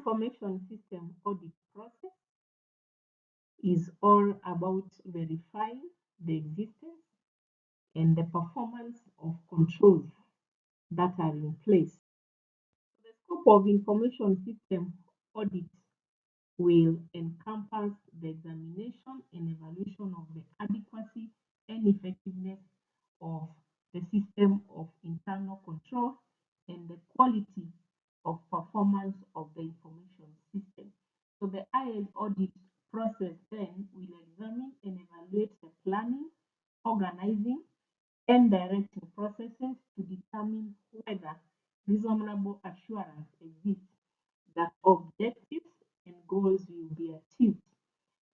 information system audit process is all about verifying the existence and the performance of controls that are in place. The scope of information system audit will encompass the examination and evaluation of the adequacy and effectiveness of the system of internal control and the quality of performance of the information system. So the IS audit process then will examine and evaluate the planning, organizing, and directing processes to determine whether reasonable assurance exists that objectives and goals will be achieved.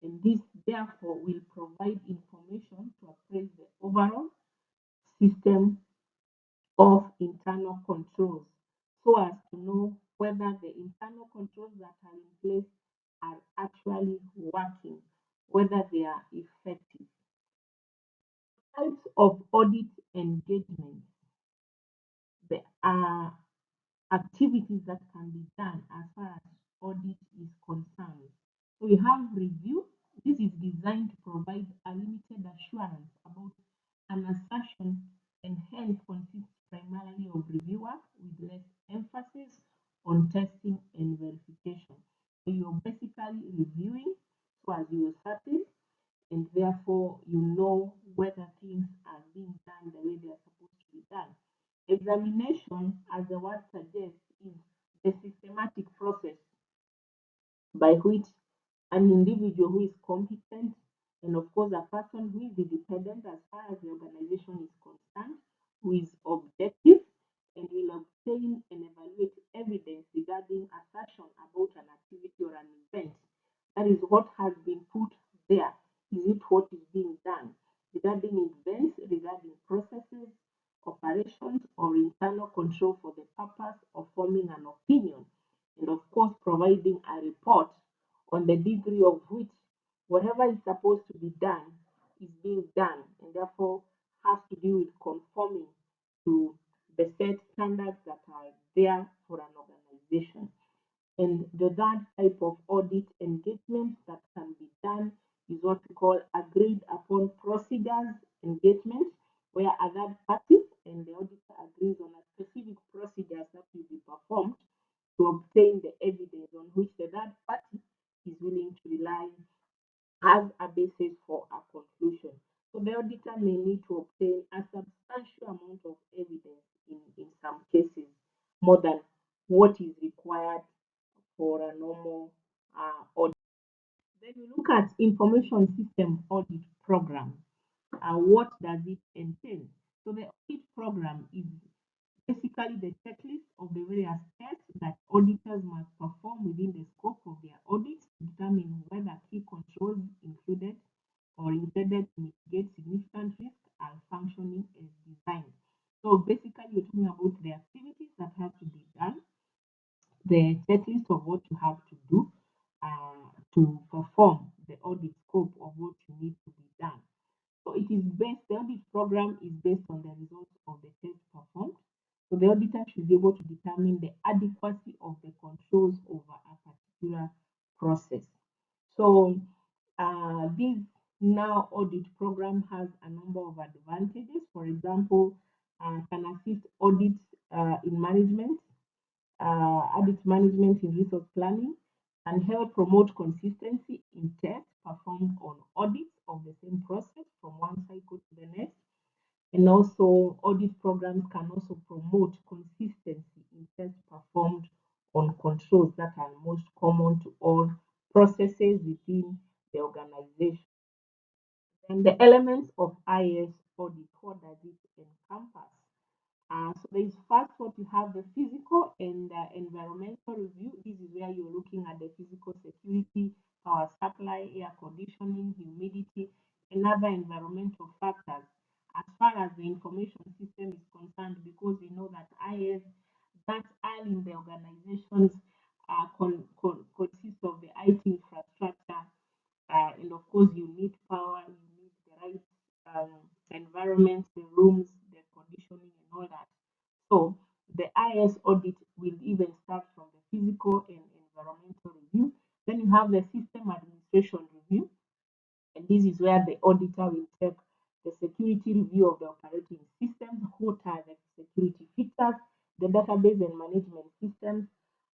And this, therefore, will provide information to appraise the overall system of internal controls so as to know whether the internal controls that are in place are actually working, whether they are effective. Types of audit engagement. There are activities that can be done as far as audit is concerned. So we have review. This is designed to provide a limited assurance about an assertion and hence consists primarily of review work with less emphasis on testing and verification. So you're basically reviewing so as you are certain and therefore you know whether things are being done the way they are supposed to be done. Examination, as the word suggests, is the systematic process by which an individual who is competent and of course a person who is independent as far as the organization is concerned, who is objective and will obtain and evaluate evidence regarding assertion about an activity or an event. That is what has been put there. Is it what is being done regarding events, regarding processes, operations, or internal control for the purpose of forming an opinion, and of course providing a report on the degree of which whatever is supposed to be done is being done and therefore has to do with conforming to the set standards that are there for an organization. And the third type of audit engagement that can be done is what we call agreed upon procedures engagement, where a third party and the auditor agrees on a specific procedures that will be performed to obtain the evidence on which the third party is willing to rely as a basis for a conclusion. So the auditor may need to obtain a substantial amount of evidence in some cases, more than what is required for a normal audit. Then we look at information system audit program. What does it entail? So the audit program is basically the checklist of the various tests that auditors must perform within the scope of their audits to determine whether key controls included or intended to mitigate significant risks are functioning as designed. So basically, we're talking about the activities that have to be done, the checklist of what you have to do to perform the audit scope of what you need to be done. So it is based, the audit program is based on the results of the test performed. So the auditor should be able to determine the adequacy of the controls over a particular process. So this now audit program has a number of advantages. For example, can assist audits in management, audit management in resource planning, and help promote consistency in tests performed on audits of the same process from one cycle to the next. And also, audit programs can also promote consistency in tests performed on controls that are most common to all processes within the organization. And the elements of IS audit, what does it encompass? So there is first what you have the physical and environmental review. This is where you're looking at the physical security, power supply, air conditioning, humidity, and other environmental factors as far as the information system is concerned, because we know that IS that early in the organizations consists of the IT infrastructure, and of course you need power, you need the right environment, the rooms, the conditioning, and all that. So the IS audit will even start from the physical and environmental review. Then you have the system administration review, and this is where the auditor will check the security review of the operating systems, what are the security features, the database and management systems,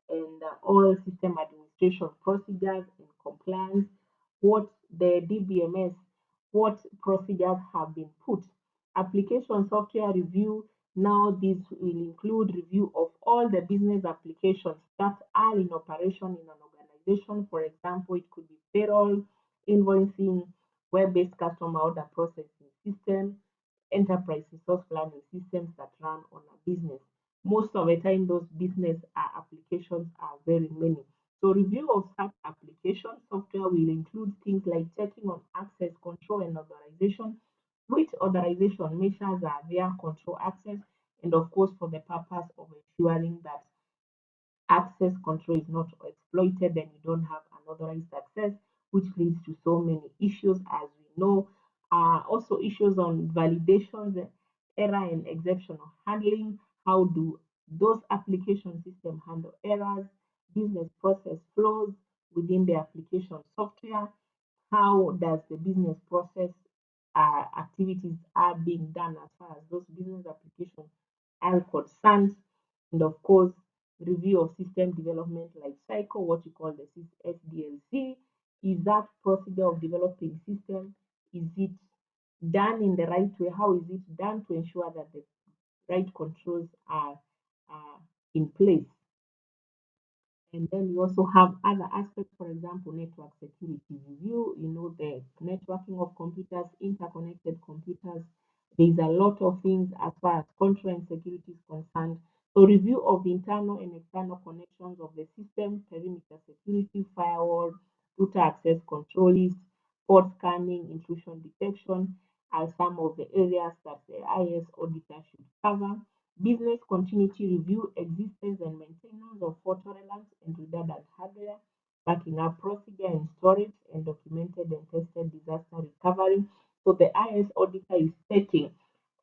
and all system administration procedures and compliance, what the DBMS, what procedures have been put. Application software review, now this will include review of all the business applications that are in operation in an organization. For example, it could be payroll, invoicing, web-based customer order processing system, enterprise resource planning systems that run on a business. Most of the time, those business applications are very many. So review of such application software will include things like checking on access control and authorization, which authorization measures are there, control access, and of course for the purpose of ensuring that access control is not exploited and you don't have unauthorized access, which leads to so many issues as we know. Also issues on validations, error and exception handling. How do those application systems handle errors, business process flows within the application software? How does the business process activities are being done as far as those business applications are concerned? And of course, review of system development life cycle, what you call the SDLC. Is that procedure of developing system, is it done in the right way? How is it done to ensure that the right controls are in place? And then you also have other aspects, for example, network security review, the networking of computers, interconnected computers. There's a lot of things as far as control and security is concerned. So review of internal and external connections of the system, perimeter security, firewall, router access control list, port scanning, intrusion detection are some of the areas that the IS auditor should cover. Business continuity review, existence and maintenance of fault tolerance and redundant hardware, backing up procedure and storage, and documented and tested disaster recovery. So the IS auditor is taking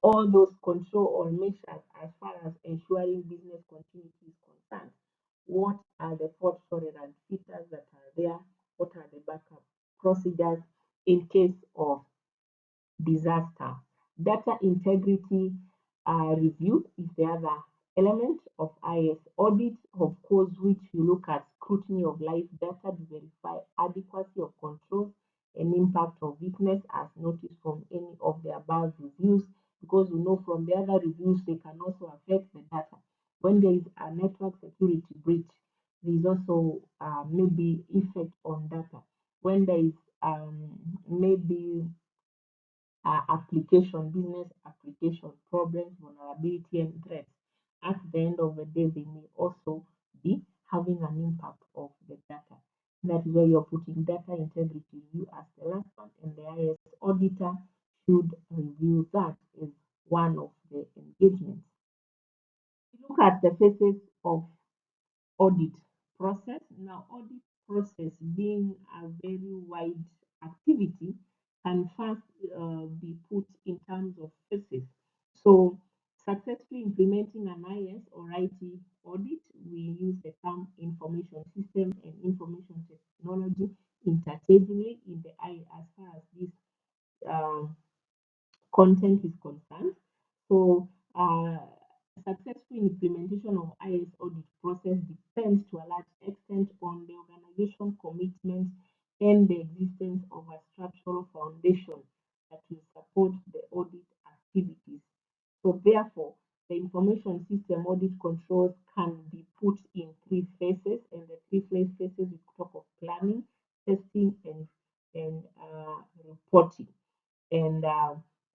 all those control or measures as far as ensuring business continuity is concerned. What are the fault tolerant features that are there? What are the backup procedures in case of disaster? Data integrity review is the other element of IS audit, of course, which you look at scrutiny of live data to verify adequacy of controls and impact of weakness as noticed from any of the above reviews, because you know from the other reviews they can also affect the data. When there is a network security breach, there is also maybe effect on data. When there is maybe business application problems, vulnerability, and threats. At the end of the day, they may also be having an impact of the data. That is where you're putting data integrity review as the last one, and the IS auditor should review that as one of the engagements. Look at the phases of audit process. Now, audit process being a very wide activity can first be put in terms of phases. So, successfully implementing an IS or IT audit, we use the term information system and information technology interchangeably in the I as far as this um, content is concerned. So, successful implementation of IS audit process depends to a large extent on the organization commitment and the existence of a structural foundation that will support the audit activities. So, therefore, the information system audit controls can be put in three phases, and the three phases we talk of planning, testing, and reporting. And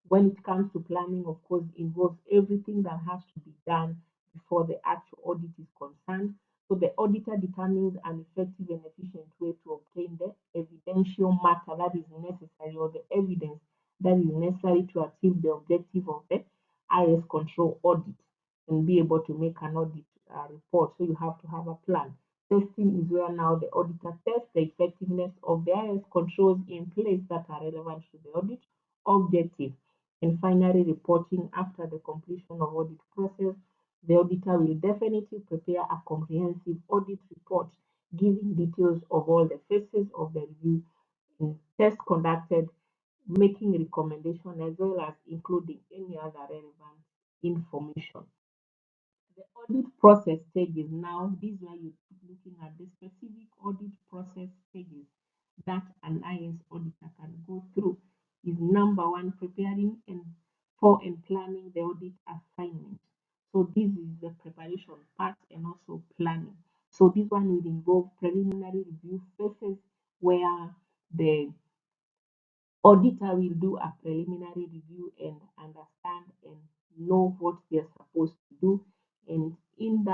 when it comes to planning, of course, it involves everything that has to be done before the actual audit is concerned. So the auditor determines an effective and efficient way to obtain the evidential matter that is necessary, or the evidence that is necessary to achieve the objective of the IS control audit and be able to make an audit report. So you have to have a plan. Testing is where now the auditor tests the effectiveness of the IS controls in place that are relevant to the audit objective. And finally, reporting after the completion of audit process, the auditor will definitely prepare a comprehensive audit report giving details of all the phases of the review and test conducted, making recommendation as well as including any other relevant information. The audit process stages now, this is where you keep looking at the specific audit process stages that an IS auditor can go through. Is number one, preparing and for and planning the audit assignment. So this is the preparation part and also planning. So this one will involve preliminary review phases where the auditor will do a preliminary review and understand and know what they're supposed to do. And in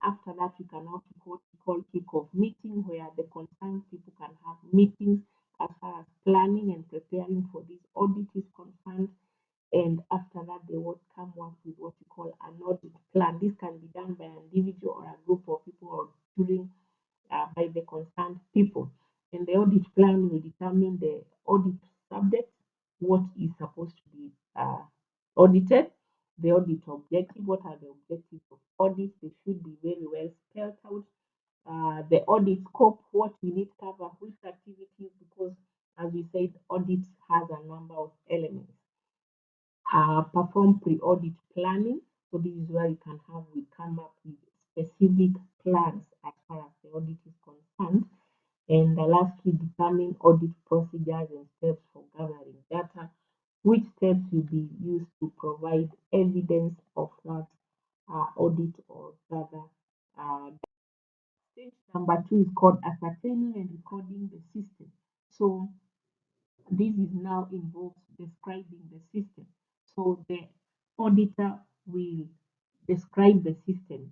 after that, you can have what we call kickoff meeting, where the concerned people can have meetings as far as planning and preparing for this audit is concerned. And after that, they would come up with what we call an audit plan. This can be done by an individual or a group of people or during by the concerned people. And the audit plan will determine the audit subject, what is supposed to be audited, the audit objective, what are the objectives of audit, they should be very well spelled out. The audit scope, what we need cover, which activities, because as we said, audit has a number of elements. Perform pre-audit planning. So this is where we come up with specific plans as far as the audit is concerned. And lastly, determine audit procedures and steps for gathering data. Which steps will be used to provide evidence of that audit or gather. Stage number two is called ascertaining and recording the system. So this is now involves describing the system. So the auditor will describe the system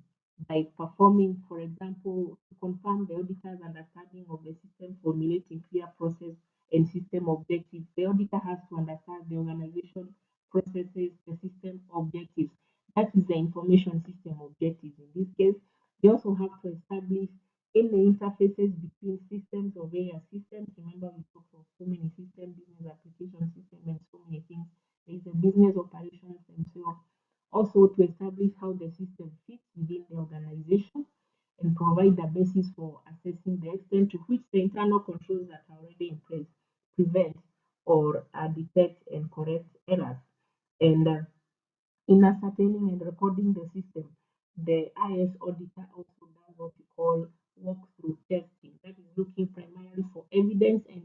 by performing, for example, to confirm the auditor's understanding of the system, formulating clear process and system objectives. The auditor has to understand the organization processes, the system objectives. That is the information system objectives in this case. They also have to establish in the interfaces between systems or various systems. Remember, we talked of so many systems, business application system, and so many things. There is a business operations and so on. Also, to establish how the system fits within the organization and provide the basis for assessing the extent to which the internal controls that are already in place prevent or detect and correct errors. And in ascertaining and recording the system, the IS auditor also does what we call walkthrough testing. That is looking primarily for evidence and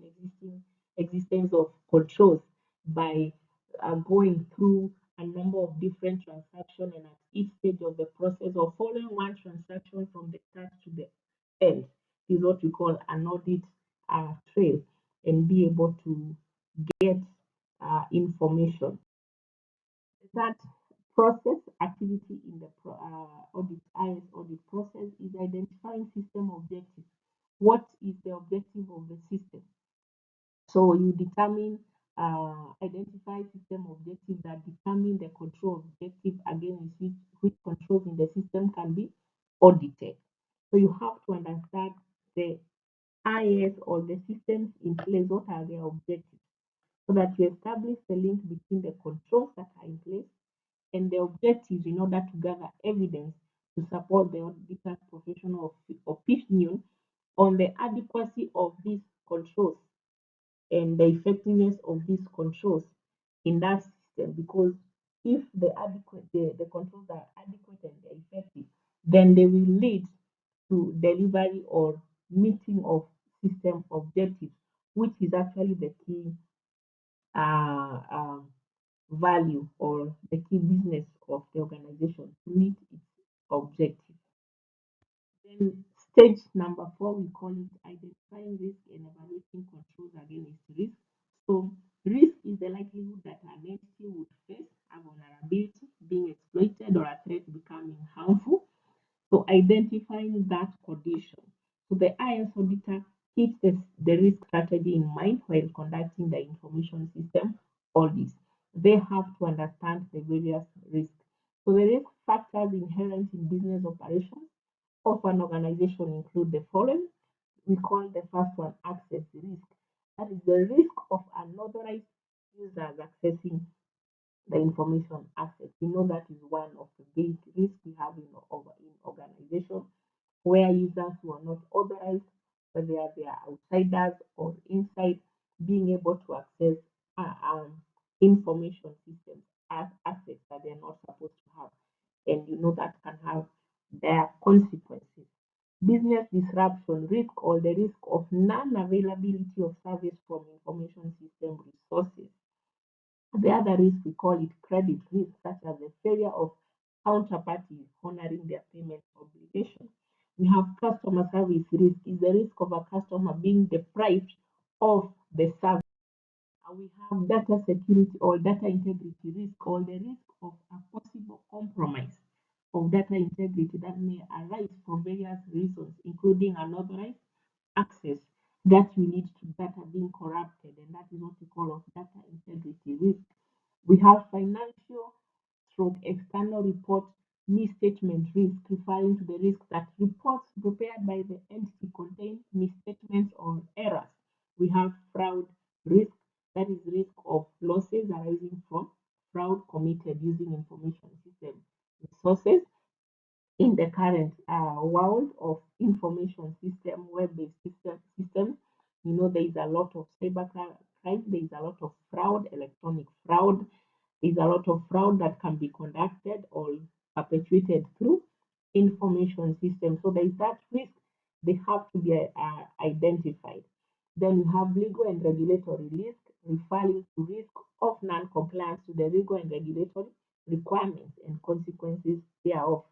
existence of controls by going through a number of different transactions and at each stage of the process or following one transaction from the start to the end is what we call an audit trail and be able to get information that process activity in the audit IS audit process is identifying system objectives. What is the objective of the system? So you determine, identify system objectives that determine the control objective against which controls in the system can be audited. So you have to understand the IS or the systems in place, what are their objectives, so that you establish the link between the controls that are in place and the objectives in order to gather evidence to support the auditor's professional opinion on the adequacy of these controls and the effectiveness of these controls in that system. Because if the controls are adequate and they're effective, then they will lead to delivery or meeting of system objectives, which is actually the key uh, um, value or the key business of the organization to meet its objective. Then stage number four, we call it identifying risk and evaluating controls against risk. So risk is the likelihood that an entity would face a vulnerability, being exploited, or a threat becoming harmful. So identifying that condition. So the IS auditor keeps the risk strategy in mind while conducting the information system audits. They have to understand the various risks. So the risk factors inherent in business operations of an organization include the following. We call the first one access risk. That is the risk of unauthorized users accessing the information access. We know that is one of the big risks we have in organization. where users who are not authorized, whether they are outsiders or inside, being able to access information systems as assets that they're not supposed to have. And that can have their consequences. Business disruption risk or the risk of non-availability of service from information system resources. The other risk, we call it credit risk, such as the failure of counterparties honoring their payment obligation. We have customer service risk, is the risk of a customer being deprived of the service. And we have data security or data integrity risk, or the risk of a possible compromise of data integrity that may arise for various reasons, including unauthorized access that we need to data being corrupted, and that is what we call of data integrity risk. We have financial stroke external report misstatement risk, referring to the risk that reports prepared by the entity contain misstatements or errors. We have fraud risk, that is risk of losses arising from fraud committed using information system resources. In the current world of information system, web-based systems, there is a lot of cyber crime, there is a lot of fraud, electronic fraud, there is a lot of fraud that can be conducted or perpetuated through information systems. So there is that risk. They have to be identified. Then you have legal and regulatory risk, referring to risk of non-compliance to the legal and regulatory requirements and consequences thereof.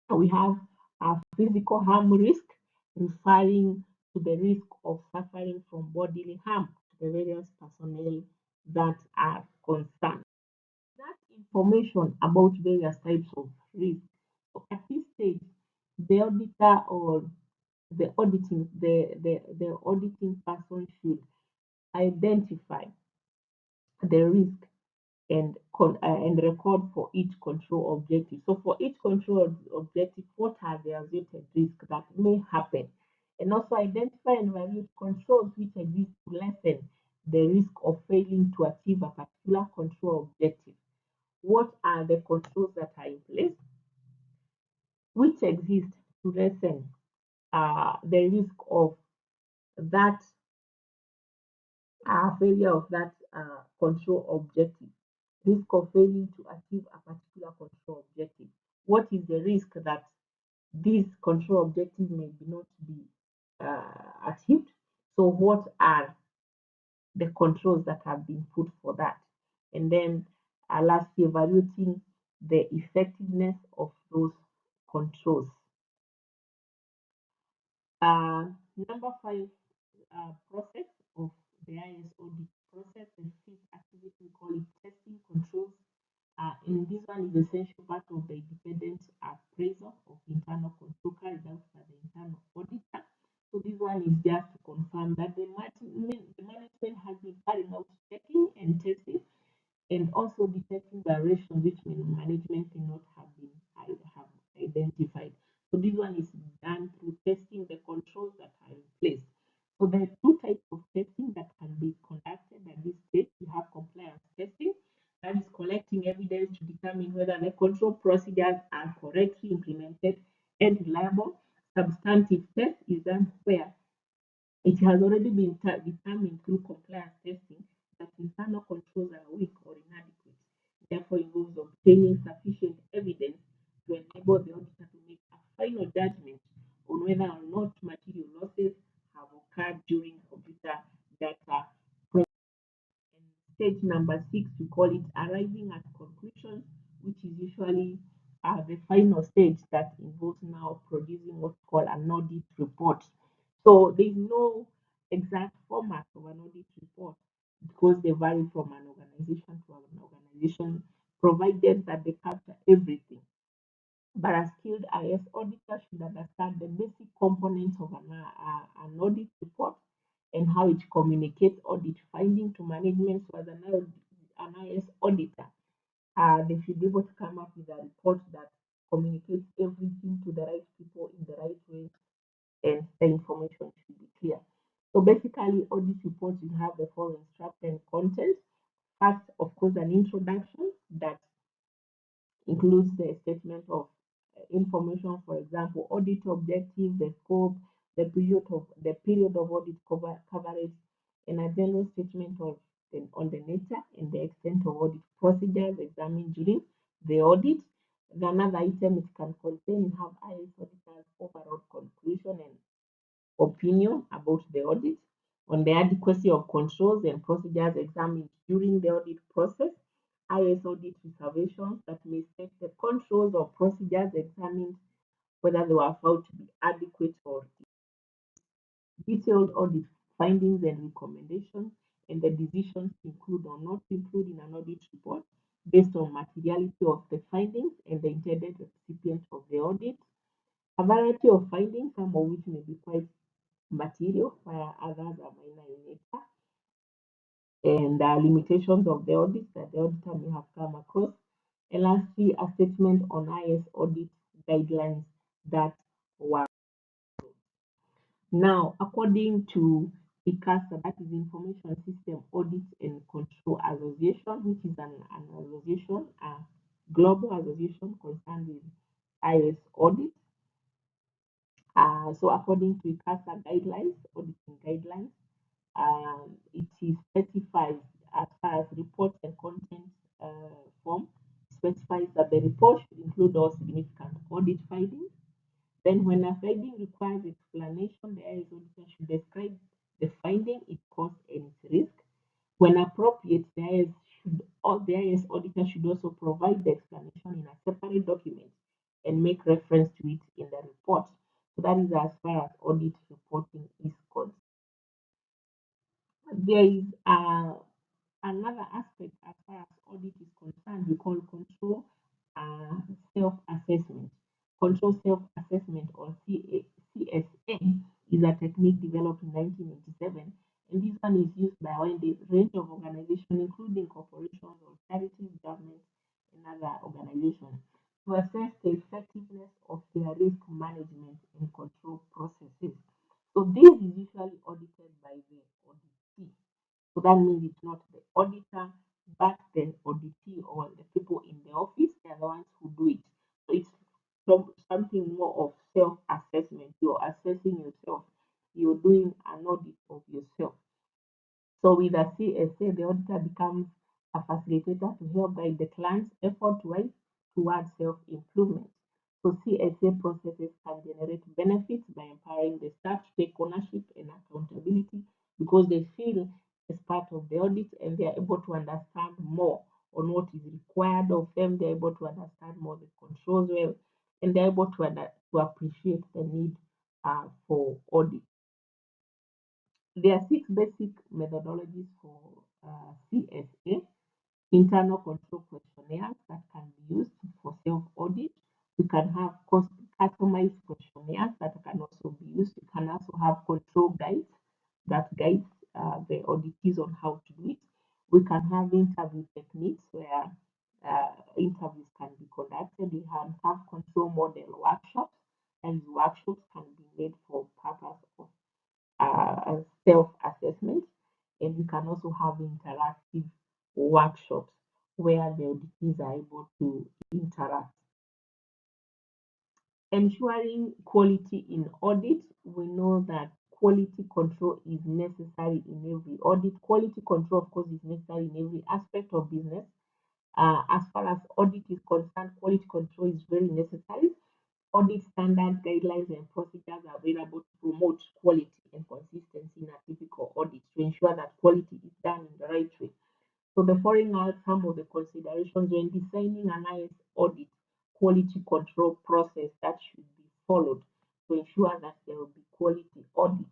We have a physical harm risk, referring to the risk of suffering from bodily harm to the various personnel that are concerned. That information about various types of risk. So at this stage, the auditor or the auditing person should identify the risk and record for each control objective. So for each control objective, what are the associated risks that may happen? And also identify and evaluate controls which exist to lessen the risk of failing to achieve a particular control objective. What are the controls that are in place which exist to lessen the risk of that failure of that control objective, risk of failing to achieve a particular control objective. What is the risk that this control objective may not be achieved? So, what are the controls that have been put for that? And then, lastly, evaluating the effectiveness of those controls. Number five, process of the IS audit process, and fifth activity, we call it testing controls. And this one is essential part of the independent appraisal of internal control carried out by the internal auditor. So this one is just to confirm that the management has been carrying out checking and testing, and also detecting violations which management may not have been have identified. So this one is done through testing the controls that are in place. So there are two types of testing that can be conducted at this stage. We have compliance testing, that is collecting evidence to determine whether the control procedures are correctly implemented and reliable. Substantive test is done where it has already been determined through compliance testing that internal controls are weak or inadequate. Therefore, involves obtaining sufficient evidence to enable the auditor to make a final judgment on whether or not material losses have occurred during computer data processing. And stage number six, we call it arriving at conclusions, which is usually the final stage that involves now producing what's called an audit report. So there is no exact format of an audit report because they vary from an organization to an organization, provided that they capture everything. But a skilled IS auditor should understand the basic components of an audit report and how it communicates audit finding to management. So as an IS auditor, they should be able to come up with a report that communicates everything to the right people in the right way, and the information should be clear. So basically, audit reports will have the following structure and content. First, of course, an introduction that includes the statement of information, for example, audit objective, the scope, the period of audit coverage, and a general statement of on the nature and the extent of audit procedures examined during the audit. Another item it can contain have IS auditors overall conclusion and opinion about the audit on the adequacy of controls and procedures examined during the audit process. IS audit reservations that may state the controls or procedures examined whether they were found to be adequate or detailed audit findings and recommendations, and the decisions to include or not to include in an audit report based on materiality of the findings and the intended recipient of the audit. A variety of findings, some of which may be quite material, while others are minor in nature, and limitations of the audit that the auditor may have come across. And lastly, a statement on IS audit guidelines that were now, according to ICASA, that is Information System Audit and Control Association, which is an association, a global association concerned with IS audit. So according to ICASA guidelines, auditing guidelines, it is specified as far as reports and content form, specifies that the report should include all significant audit findings. Then when a finding requires explanation, the IS auditor should describe the finding, its cause, and its risk. When appropriate, the IS auditor should also provide the explanation in a separate document and make reference to it in the report. So that is as far as audit reporting is concerned. There is another aspect as far as audit is concerned, we call control uh, self-assessment. Control self-assessment or CSA is a technique developed in 1987, and this one is used by a wide range of organizations, including corporations or charities, governments, and other organizations, to assess the effectiveness of their risk management and control processes. So this is usually audited by the auditee. So that means it's not the auditor, but the auditee or the people in the office, they are the ones who do it. So it's something more of self-assessment. You're assessing yourself. You're doing an audit of yourself. So with a CSA, the auditor becomes a facilitator to help guide the client's effort towards self-improvement. So CSA processes can generate benefits by empowering the staff to take ownership and accountability because they feel as part of the audit and they are able to understand more on what is required of them. They're able to understand more the controls well, and they're able to appreciate the need for audit. There are six basic methodologies for CSA: internal control questionnaires that can be used for self-audit. We can have customized questionnaires that can also be used. We can also have control guides that guides the auditees on how to do it. We can have interview techniques where interviews can be conducted. We can have control model workshops, and workshops can be made for purpose of self-assessment, and you can also have interactive workshops where the auditees are able to interact. Ensuring quality in audit, we know that quality control is necessary in every audit. Quality control, of course, is necessary in every aspect of business. As far as audit is concerned, quality control is very necessary. Audit standards, guidelines, and procedures are available to promote quality and consistency in a typical audit to ensure that quality is done in the right way. So the following are some of the considerations when designing an IS audit quality control process that should be followed to ensure that there will be quality audit.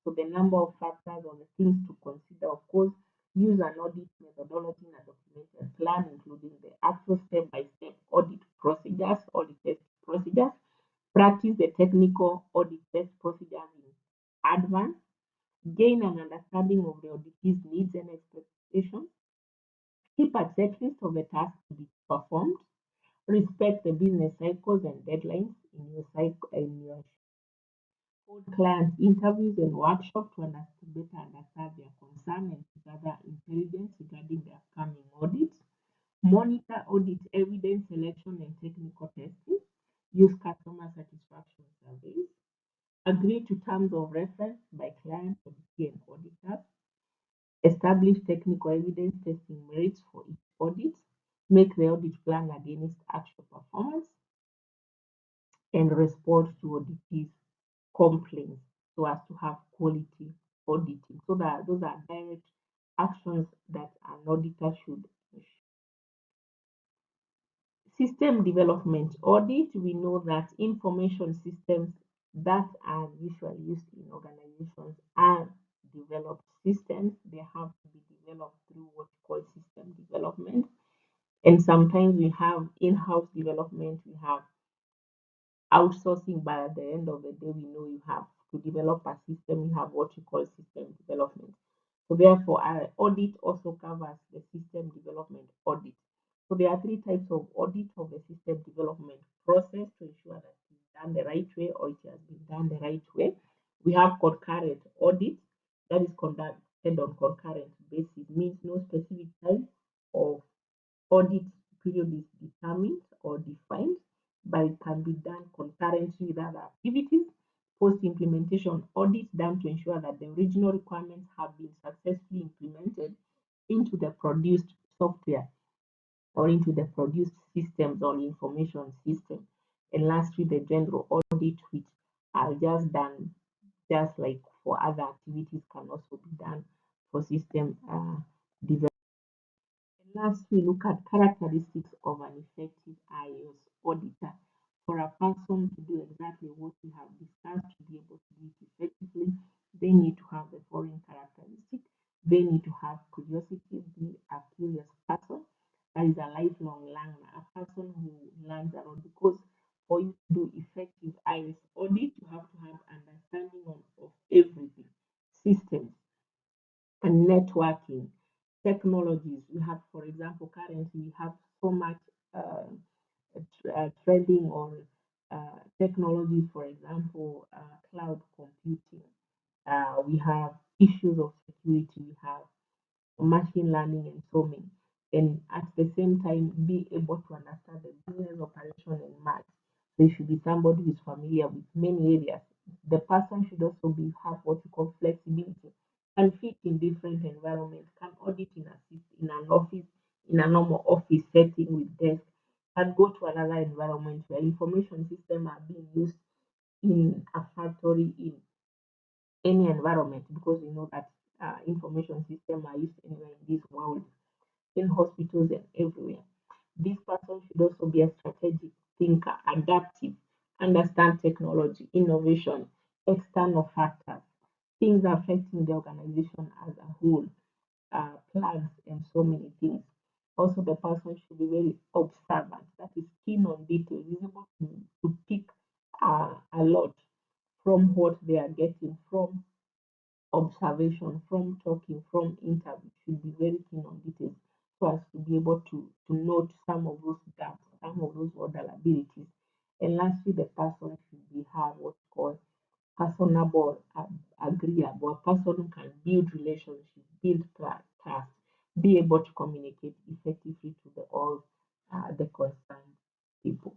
So the number of factors or the things to consider, of course, use an audit methodology and a documented plan, including the actual step-by-step audit procedures, audit test procedures, practice the technical audit test procedures in advance, gain an understanding of the auditee's needs and expectations, keep a checklist of the tasks to be performed, respect the business cycles and deadlines in your hold client interviews and workshops to better understand their concern and to gather intelligence regarding the upcoming audits, monitor audit evidence selection and technical testing, use customer satisfaction surveys, agree to terms of reference by client, auditee, and auditors, establish technical evidence testing merits for each audit, make the audit plan against actual performance, and respond to auditees' complaints so as to have quality auditing. So that those are direct actions that an auditor should. System development audit, we know that information systems that are usually used in organizations are developed systems. They have to be developed through what we call system development. And sometimes we have in-house development, we have outsourcing, but at the end of the day, we know you have to develop a system, you have what you call system development. So therefore, our audit also covers the system development audit. So there are three types of audit of the system development process to ensure that it's done the right way or it has been done the right way. We have concurrent audit that is conducted on concurrent basis, means no specific time of audit period is determined or defined, but it can be done concurrently with other activities. Post-implementation audit done to ensure that the original requirements have been successfully implemented into the produced software or into the produced systems or information system. And lastly, the general audit, which are just done just like for other activities, can also be done for system development. And last, we look at characteristics of an effective IOS auditor. For a person to do exactly what we have discussed, to be able to do it effectively, they need to have the following characteristics. They need to have curiosity, be a curious person. That is a lifelong learner, a person who learns a lot, because for you to do effective IOS audit, you have to have understanding of everything, systems, and networking technologies. We have, for example, currently we have so much uh, trending on technology, for example, cloud computing. We have issues of security, we have machine learning and so many. And at the same time, be able to understand the business operation and math. So you should be somebody who is familiar with many areas. The person should also be have what you call flexibility and fit in different environments, can audit in an office, in a normal office setting with desk, and go to another environment where information systems are being used in a factory, in any environment, because we know that information systems are used anywhere in this world, in hospitals and everywhere. This person should also be a strategic thinker, adaptive, understand technology, innovation, external factors, things affecting the organization as a whole, plans, and so many things. Also, the person should be very observant, that is keen on detail, is able to pick a lot from what they are getting from observation, from talking, from interview, should be very keen on details so as to be able to note some of those gaps, some of those other abilities. And lastly, the person should be have what's called personable, agreeable, a person who can build relationships, build trust, be able to communicate effectively to the all the concerned people.